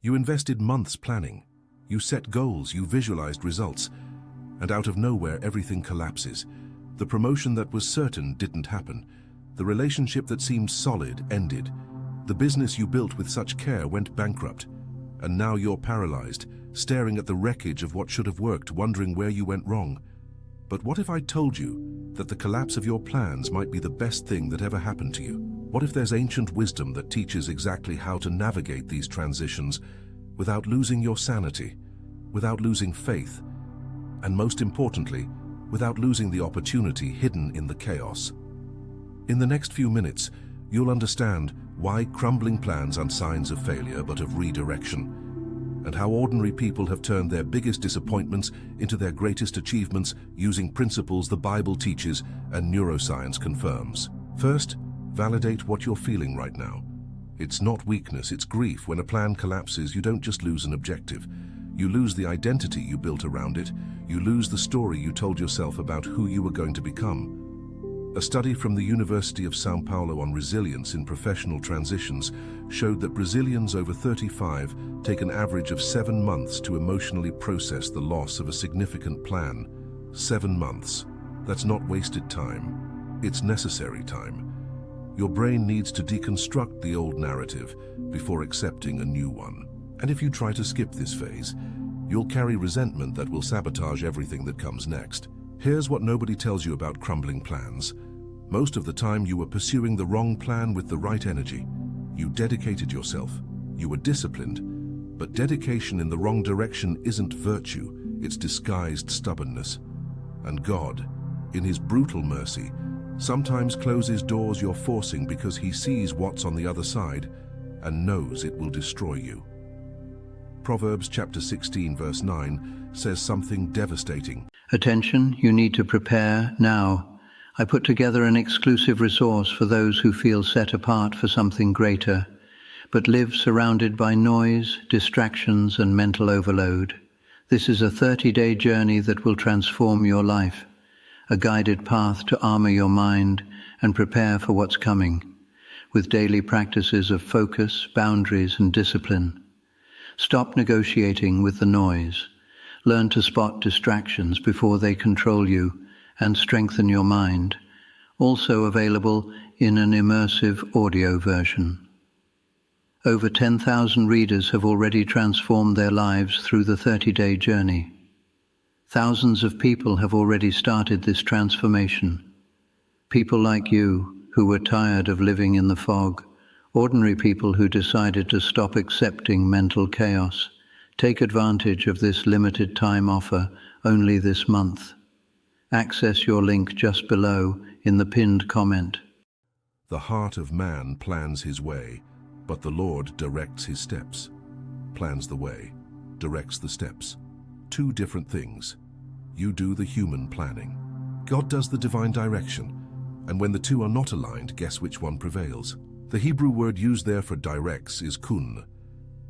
You invested months planning. You set goals, you visualized results, and out of nowhere everything collapses. The promotion that was certain didn't happen. The relationship that seemed solid ended. The business you built with such care went bankrupt. And now you're paralyzed, staring at the wreckage of what should have worked, wondering where you went wrong. But what if I told you that the collapse of your plans might be the best thing that ever happened to you? What if there's ancient wisdom that teaches exactly how to navigate these transitions without losing your sanity, without losing faith, and most importantly, without losing the opportunity hidden in the chaos? In the next few minutes, you'll understand why crumbling plans aren't signs of failure but of redirection, and how ordinary people have turned their biggest disappointments into their greatest achievements using principles the Bible teaches and neuroscience confirms. First, validate what you're feeling right now. It's not weakness, it's grief. When a plan collapses, you don't just lose an objective. You lose the identity you built around it. You lose the story you told yourself about who you were going to become. A study from the University of São Paulo on resilience in professional transitions showed that Brazilians over 35 take an average of 7 months to emotionally process the loss of a significant plan. 7 months. That's not wasted time. It's necessary time. Your brain needs to deconstruct the old narrative before accepting a new one. And if you try to skip this phase, you'll carry resentment that will sabotage everything that comes next. Here's what nobody tells you about crumbling plans. Most of the time you were pursuing the wrong plan with the right energy. You dedicated yourself. You were disciplined. But dedication in the wrong direction isn't virtue, it's disguised stubbornness. And God, in His brutal mercy, sometimes closes doors you're forcing because He sees what's on the other side and knows it will destroy you. Proverbs chapter 16 verse 9 says something devastating. Attention, you need to prepare now. I put together an exclusive resource for those who feel set apart for something greater, but live surrounded by noise, distractions, and mental overload. This is a 30-day journey that will transform your life, a guided path to armor your mind and prepare for what's coming, with daily practices of focus, boundaries, and discipline. Stop negotiating with the noise. Learn to spot distractions before they control you and strengthen your mind. Also available in an immersive audio version. Over 10,000 readers have already transformed their lives through the 30-day journey. Thousands of people have already started this transformation. People like you who were tired of living in the fog. Ordinary people who decided to stop accepting mental chaos. Take advantage of this limited time offer only this month. Access your link just below in the pinned comment. The heart of man plans his way, but the Lord directs his steps. Plans the way, directs the steps. Two different things. You do the human planning. God does the divine direction. And when the two are not aligned, guess which one prevails? The Hebrew word used there for directs is kun.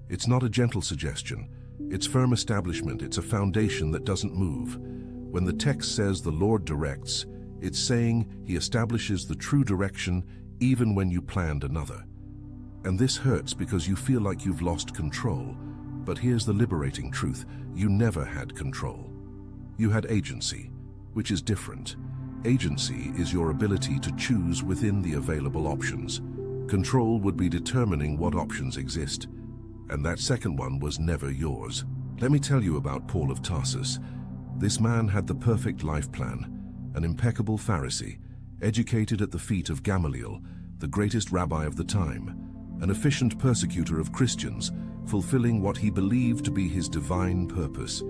It's not a gentle suggestion. It's firm establishment. It's a foundation that doesn't move. When the text says the Lord directs, it's saying He establishes the true direction even when you planned another. And this hurts because you feel like you've lost control. But here's the liberating truth. You never had control. You had agency, which is different. Agency is your ability to choose within the available options. Control would be determining what options exist. And that second one was never yours. Let me tell you about Paul of Tarsus. This man had the perfect life plan, an impeccable Pharisee, educated at the feet of Gamaliel, the greatest rabbi of the time, an efficient persecutor of Christians, fulfilling what he believed to be his divine purpose.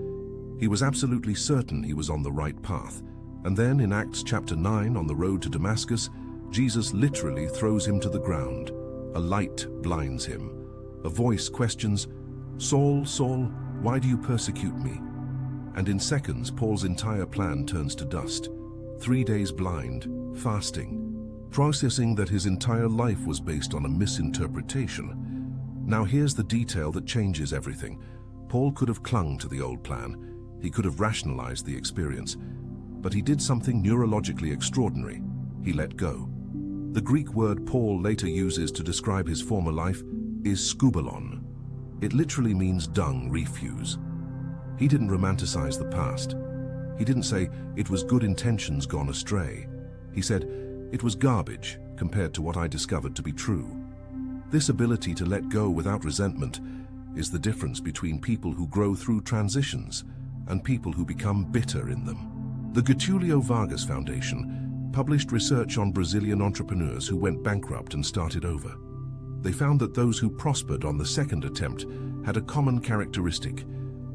He was absolutely certain he was on the right path. And then in Acts chapter 9, on the road to Damascus, Jesus literally throws him to the ground. A light blinds him. A voice questions, "Saul, Saul, why do you persecute me?" And in seconds, Paul's entire plan turns to dust. 3 days blind, fasting, processing that his entire life was based on a misinterpretation. Now here's the detail that changes everything. Paul could have clung to the old plan. He could have rationalized the experience. But he did something neurologically extraordinary. He let go. The Greek word Paul later uses to describe his former life is skubalon. It literally means dung refuse. He didn't romanticize the past. He didn't say it was good intentions gone astray. He said it was garbage compared to what I discovered to be true. This ability to let go without resentment is the difference between people who grow through transitions and people who become bitter in them. The Getulio Vargas Foundation published research on Brazilian entrepreneurs who went bankrupt and started over. They found that those who prospered on the second attempt had a common characteristic.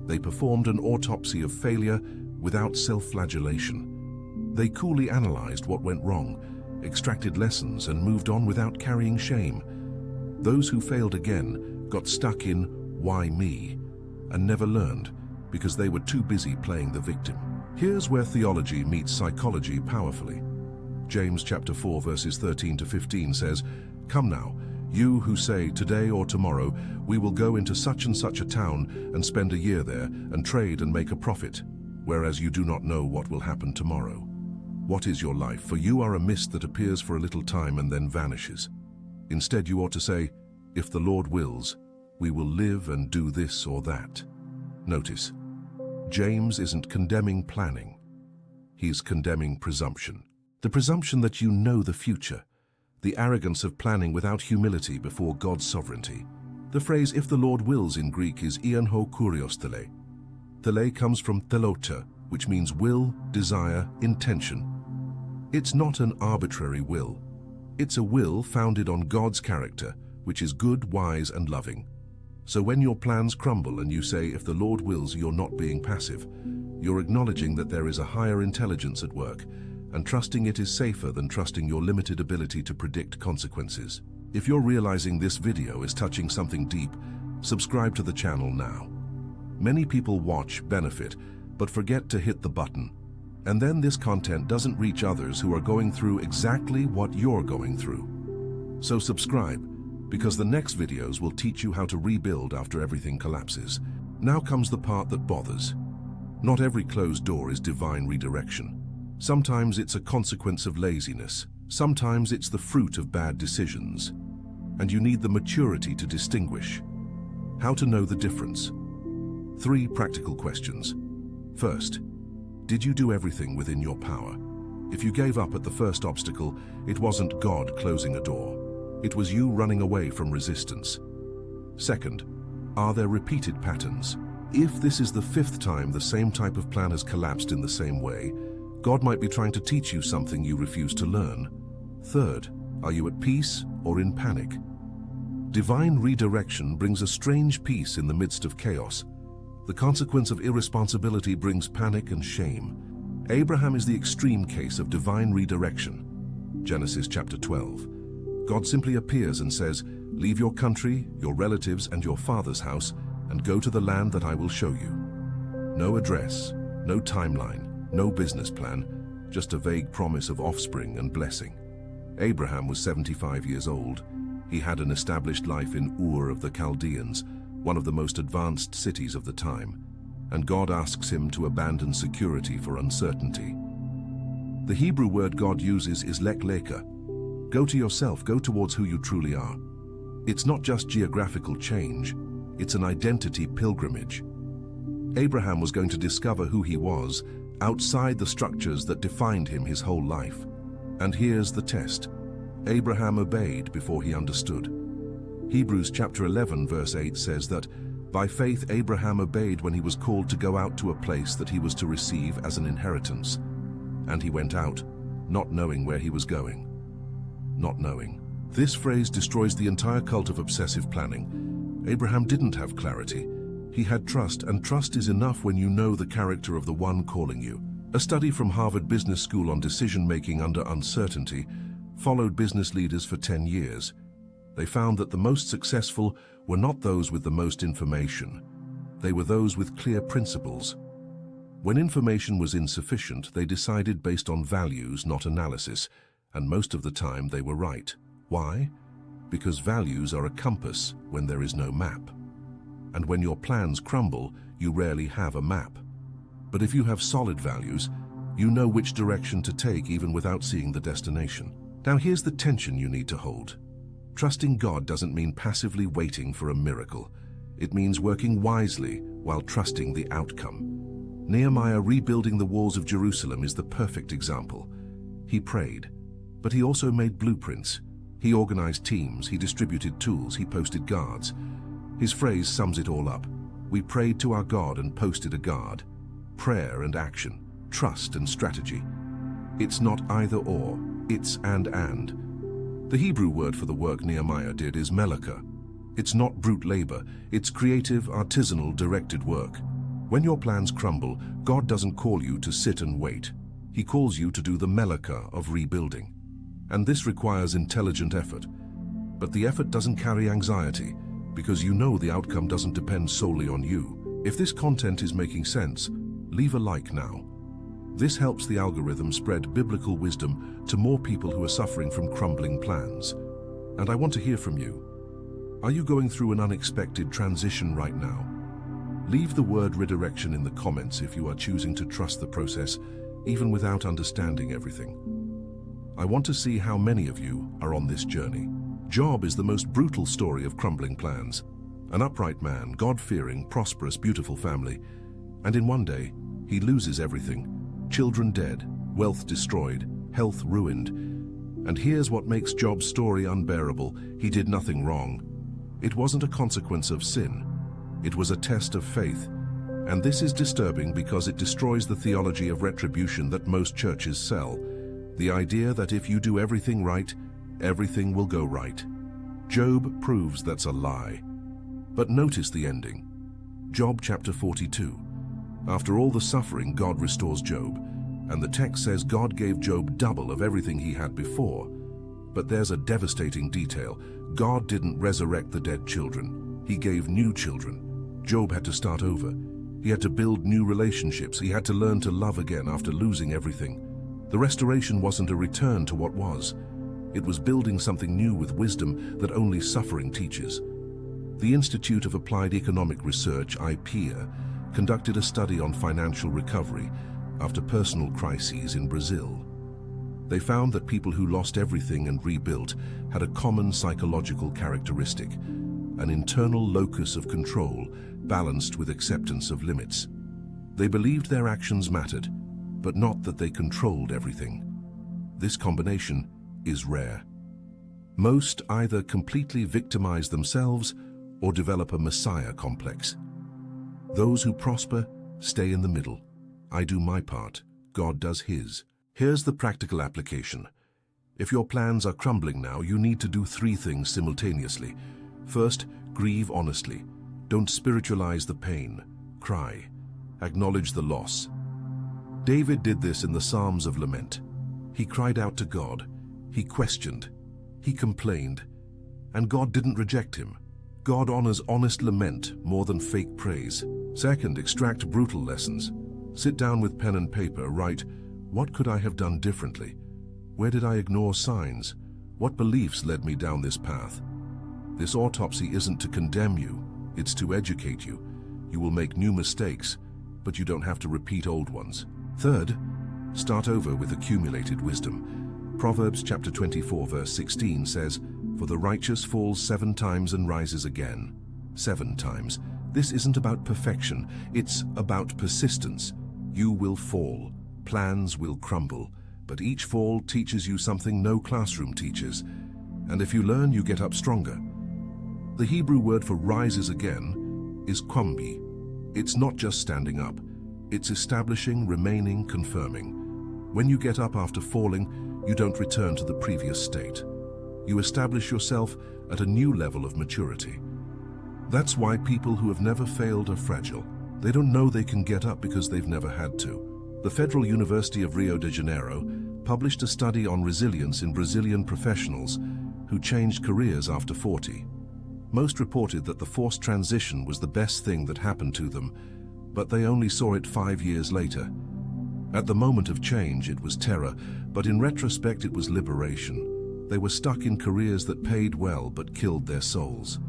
They performed an autopsy of failure without self-flagellation. They coolly analyzed what went wrong, extracted lessons, and moved on without carrying shame. Those who failed again got stuck in "why me?" and never learned because they were too busy playing the victim. Here's where theology meets psychology powerfully. James chapter 4 verses 13 to 15 says, "Come now, you who say, today or tomorrow, we will go into such and such a town and spend a year there and trade and make a profit, whereas you do not know what will happen tomorrow. What is your life? For you are a mist that appears for a little time and then vanishes. Instead, you ought to say, if the Lord wills, we will live and do this or that." Notice, James isn't condemning planning. He's condemning presumption. The presumption that you know the future. The arrogance of planning without humility before God's sovereignty. The phrase "if the Lord wills" in Greek is ian ho kurios tele. Tele comes from telota, which means will, desire, intention. It's not an arbitrary will. It's a will founded on God's character, which is good, wise, and loving. So when your plans crumble and you say, "if the Lord wills," you're not being passive. You're acknowledging that there is a higher intelligence at work, and trusting it is safer than trusting your limited ability to predict consequences. If you're realizing this video is touching something deep, subscribe to the channel now. Many people watch, benefit, but forget to hit the button. And then this content doesn't reach others who are going through exactly what you're going through. So subscribe, because the next videos will teach you how to rebuild after everything collapses. Now comes the part that bothers. Not every closed door is divine redirection. Sometimes it's a consequence of laziness. Sometimes it's the fruit of bad decisions. And you need the maturity to distinguish. How to know the difference? 3 practical questions. First, did you do everything within your power? If you gave up at the first obstacle, it wasn't God closing a door. It was you running away from resistance. Second, are there repeated patterns? If this is the 5th time the same type of plan has collapsed in the same way, God might be trying to teach you something you refuse to learn. Third, are you at peace or in panic? Divine redirection brings a strange peace in the midst of chaos. The consequence of irresponsibility brings panic and shame. Abraham is the extreme case of divine redirection. Genesis chapter 12. God simply appears and says, "Leave your country, your relatives, and your father's house, and go to the land that I will show you." No address, no timeline, no business plan, just a vague promise of offspring and blessing. Abraham was 75 years old. He had an established life in Ur of the Chaldeans, one of the most advanced cities of the time, and God asks him to abandon security for uncertainty. The Hebrew word God uses is lek leka. Go to yourself, go towards who you truly are. It's not just geographical change, it's an identity pilgrimage. Abraham was going to discover who he was outside the structures that defined him his whole life. And here's the test. Abraham obeyed before he understood. Hebrews chapter 11 verse 8 says that, "By faith Abraham obeyed when he was called to go out to a place that he was to receive as an inheritance. And he went out, not knowing where he was going." Not knowing. This phrase destroys the entire cult of obsessive planning. Abraham didn't have clarity. He had trust, and trust is enough when you know the character of the one calling you. A study from Harvard Business School on decision-making under uncertainty followed business leaders for 10 years. They found that the most successful were not those with the most information. They were those with clear principles. When information was insufficient, they decided based on values, not analysis, and most of the time they were right. Why? Because values are a compass when there is no map. And when your plans crumble, you rarely have a map. But if you have solid values, you know which direction to take even without seeing the destination. Now here's the tension you need to hold. Trusting God doesn't mean passively waiting for a miracle. It means working wisely while trusting the outcome. Nehemiah rebuilding the walls of Jerusalem is the perfect example. He prayed, but he also made blueprints. He organized teams, he distributed tools, he posted guards. His phrase sums it all up. We prayed to our God and posted a guard. Prayer and action, trust and strategy. It's not either or, it's and. The Hebrew word for the work Nehemiah did is melaka. It's not brute labor, it's creative, artisanal, directed work. When your plans crumble, God doesn't call you to sit and wait. He calls you to do the melaka of rebuilding. And this requires intelligent effort. But the effort doesn't carry anxiety, because you know the outcome doesn't depend solely on you. If this content is making sense, leave a like now. This helps the algorithm spread biblical wisdom to more people who are suffering from crumbling plans. And I want to hear from you. Are you going through an unexpected transition right now? Leave the word redirection in the comments if you are choosing to trust the process, even without understanding everything. I want to see how many of you are on this journey. Job is the most brutal story of crumbling plans. An upright man, God-fearing, prosperous, beautiful family, and in one day, he loses everything. Children dead, wealth destroyed, health ruined. And here's what makes Job's story unbearable. He did nothing wrong. It wasn't a consequence of sin. It was a test of faith. And this is disturbing because it destroys the theology of retribution that most churches sell. The idea that if you do everything right, everything will go right. Job proves that's a lie. But notice the ending. Job chapter 42. After all the suffering, God restores Job, and the text says God gave Job double of everything he had before. But there's a devastating detail. God didn't resurrect the dead children. He gave new children. Job had to start over. He had to build new relationships. He had to learn to love again after losing everything. The restoration wasn't a return to what was. It was building something new with wisdom that only suffering teaches. The Institute of Applied Economic Research, IPEA, conducted a study on financial recovery after personal crises in Brazil. They found that people who lost everything and rebuilt had a common psychological characteristic, an internal locus of control balanced with acceptance of limits. They believed their actions mattered, but not that they controlled everything. This combination is rare. Most either completely victimize themselves or develop a messiah complex. Those who prosper stay in the middle. I do my part, God does his. Here's the practical application. If your plans are crumbling now, you need to do 3 things simultaneously. First, grieve honestly. Don't spiritualize the pain. Cry. Acknowledge the loss. David did this in the Psalms of Lament. He cried out to God. He questioned. He complained. And God didn't reject him. God honors honest lament more than fake praise. Second, extract brutal lessons. Sit down with pen and paper, write, what could I have done differently? Where did I ignore signs? What beliefs led me down this path? This autopsy isn't to condemn you, it's to educate you. You will make new mistakes, but you don't have to repeat old ones. Third, start over with accumulated wisdom. Proverbs chapter 24 verse 16 says, "For the righteous falls 7 times and rises again." 7 times. This isn't about perfection, it's about persistence. You will fall, plans will crumble, but each fall teaches you something no classroom teaches. And if you learn, you get up stronger. The Hebrew word for rises again is kwambi. It's not just standing up, it's establishing, remaining, confirming. When you get up after falling, you don't return to the previous state. You establish yourself at a new level of maturity. That's why people who have never failed are fragile. They don't know they can get up because they've never had to. The Federal University of Rio de Janeiro published a study on resilience in Brazilian professionals who changed careers after 40. Most reported that the forced transition was the best thing that happened to them, but they only saw it 5 years later. At the moment of change, it was terror, but in retrospect, it was liberation. They were stuck in careers that paid well but killed their souls.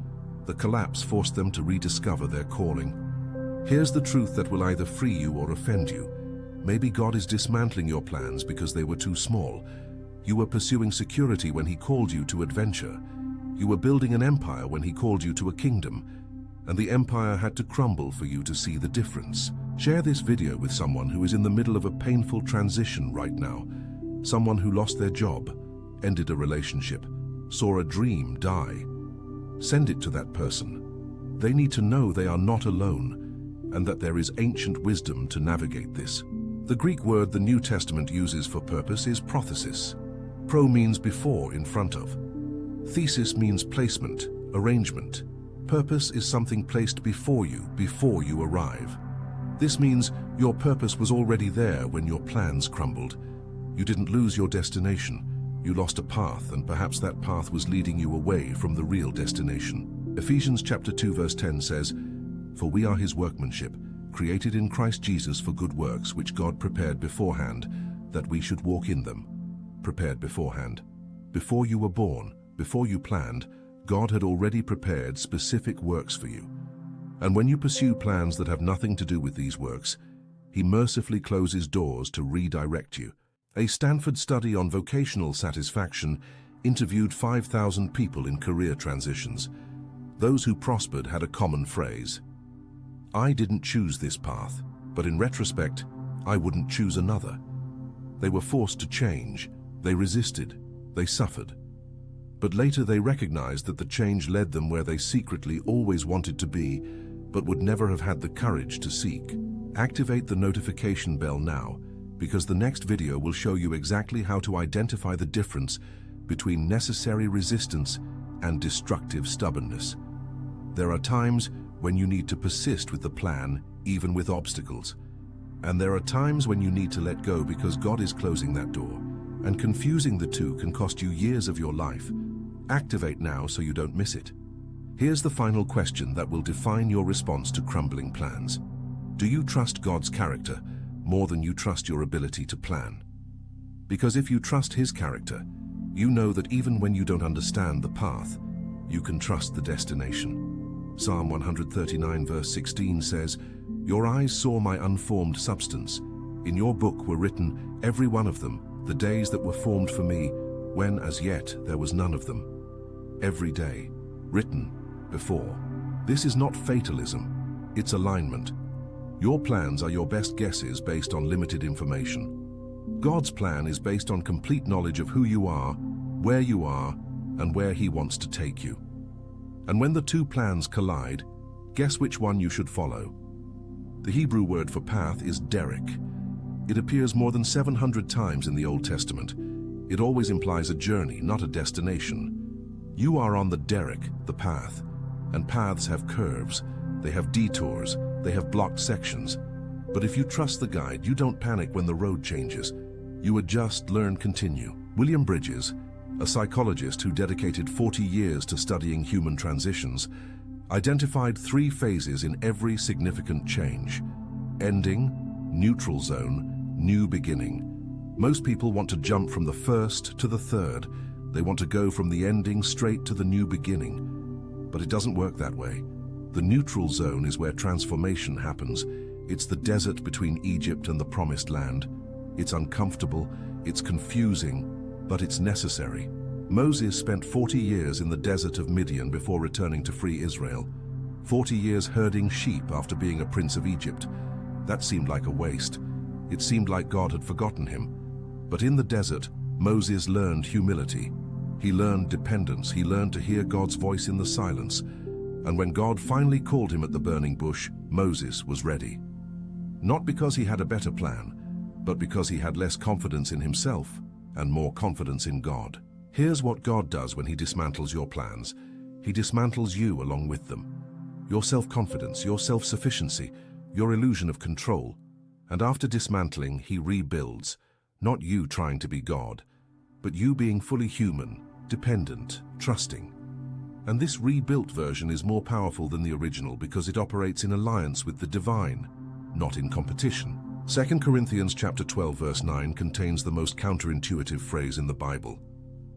The collapse forced them to rediscover their calling. Here's the truth that will either free you or offend you. Maybe God is dismantling your plans because they were too small. You were pursuing security when He called you to adventure. You were building an empire when He called you to a kingdom. and the empire had to crumble for you to see the difference. Share this video with someone who is in the middle of a painful transition right now. Someone who lost their job, ended a relationship, saw a dream die. Send it to that person. They need to know they are not alone, and that there is ancient wisdom to navigate this. The Greek word the New Testament uses for purpose is prothesis. Pro means before, in front of. Thesis means placement, arrangement. Purpose is something placed before you arrive. This means your purpose was already there when your plans crumbled. You didn't lose your destination. You lost a path, and perhaps that path was leading you away from the real destination. Ephesians chapter 2 verse 10 says, "For we are his workmanship, created in Christ Jesus for good works, which God prepared beforehand, that we should walk in them." Prepared beforehand. Before you were born, before you planned, God had already prepared specific works for you. And when you pursue plans that have nothing to do with these works, he mercifully closes doors to redirect you. A Stanford study on vocational satisfaction interviewed 5,000 people in career transitions. Those who prospered had a common phrase: "I didn't choose this path, but in retrospect, I wouldn't choose another." They were forced to change, they resisted, they suffered. But later they recognized that the change led them where they secretly always wanted to be, but would never have had the courage to seek. Activate the notification bell now, because the next video will show you exactly how to identify the difference between necessary resistance and destructive stubbornness. There are times when you need to persist with the plan, even with obstacles. And there are times when you need to let go because God is closing that door. And confusing the two can cost you years of your life. Activate now so you don't miss it. Here's the final question that will define your response to crumbling plans. Do you trust God's character more than you trust your ability to plan? Because if you trust his character, you know that even when you don't understand the path, you can trust the destination. Psalm 139 verse 16 says, "Your eyes saw my unformed substance. In your book were written, every one of them, the days that were formed for me, when as yet there was none of them." Every day, written before. This is not fatalism, it's alignment. Your plans are your best guesses based on limited information. God's plan is based on complete knowledge of who you are, and where he wants to take you. And when the two plans collide, guess which one you should follow. The Hebrew word for path is derek. It appears more than 700 times in the Old Testament. It always implies a journey, not a destination. You are on the derek, the path, and paths have curves, they have detours, they have blocked sections. But if you trust the guide, you don't panic when the road changes. You adjust, learn, continue. William Bridges, a psychologist who dedicated 40 years to studying human transitions, identified 3 phases in every significant change: ending, neutral zone, new beginning. Most people want to jump from the first to the third. They want to go from the ending straight to the new beginning. But it doesn't work that way. The neutral zone is where transformation happens. It's the desert between Egypt and the Promised Land. It's uncomfortable, it's confusing, but it's necessary. Moses spent 40 years in the desert of Midian before returning to free Israel. 40 years herding sheep after being a prince of Egypt. That seemed like a waste. It seemed like God had forgotten him. But in the desert, Moses learned humility. He learned dependence. He learned to hear God's voice in the silence. And when God finally called him at the burning bush, Moses was ready. Not because he had a better plan, but because he had less confidence in himself and more confidence in God. Here's what God does when he dismantles your plans. He dismantles you along with them. Your self-confidence, your self-sufficiency, your illusion of control. And after dismantling, he rebuilds. Not you trying to be God, but you being fully human, dependent, trusting. And this rebuilt version is more powerful than the original because it operates in alliance with the divine, not in competition. 2 Corinthians chapter 12 verse 9 contains the most counterintuitive phrase in the Bible.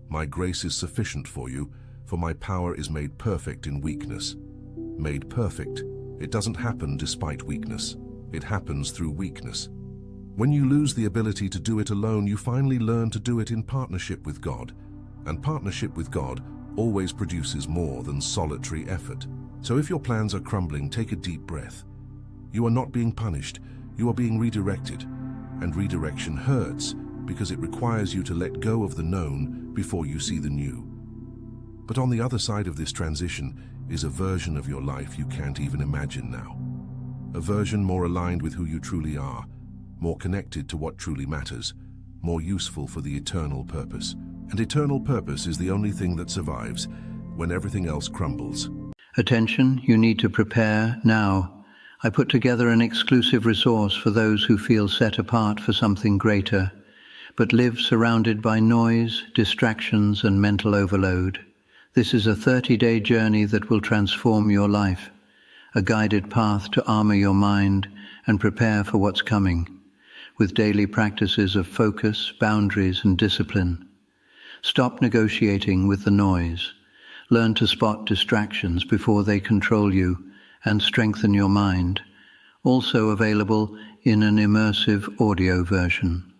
"My grace is sufficient for you, for my power is made perfect in weakness." Made perfect. It doesn't happen despite weakness. It happens through weakness. When you lose the ability to do it alone, you finally learn to do it in partnership with God. And partnership with God always produces more than solitary effort. So if your plans are crumbling, take a deep breath. You are not being punished, you are being redirected. And redirection hurts because it requires you to let go of the known before you see the new. But on the other side of this transition is a version of your life you can't even imagine now. A version more aligned with who you truly are, more connected to what truly matters, more useful for the eternal purpose. And eternal purpose is the only thing that survives when everything else crumbles. Attention, you need to prepare now. I put together an exclusive resource for those who feel set apart for something greater, but live surrounded by noise, distractions, and mental overload. This is a 30-day journey that will transform your life, a guided path to armor your mind and prepare for what's coming, with daily practices of focus, boundaries, and discipline. Stop negotiating with the noise. Learn to spot distractions before they control you and strengthen your mind. Also available in an immersive audio version.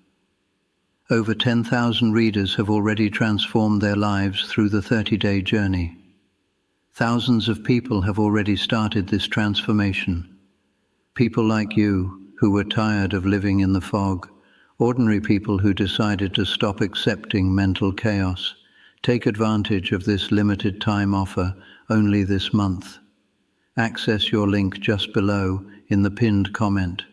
Over 10,000 readers have already transformed their lives through the 30-day journey. Thousands of people have already started this transformation. People like you who were tired of living in the fog, ordinary people who decided to stop accepting mental chaos. Take advantage of this limited time offer only this month. Access your link just below in the pinned comment.